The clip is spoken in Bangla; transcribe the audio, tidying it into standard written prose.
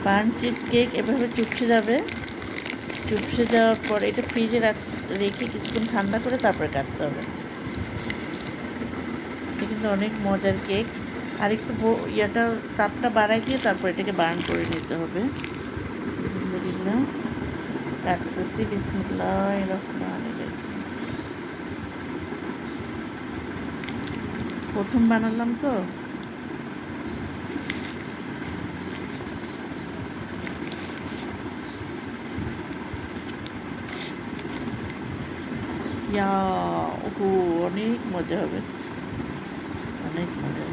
পান চিজ কেক এভাবে চুপসে যাবে। চুপসে যাওয়ার পর এটা ফ্রিজে রেখে কিছুক্ষণ ঠান্ডা করে তারপরে কাটতে হবে। এটা কিন্তু অনেক মজার কেক। আর একটু ইয়াটা তাপটা বাড়াই দিয়ে তারপর এটাকে বার্ন করে নিতে হবে। আলহামদুলিল্লাহ কাটতেছি। বিসমিল্লাহির রহমানির রহিম। প্রথম বানালাম তো, ইয়া ওহো অনেক মজা হবে, অনেক মজা।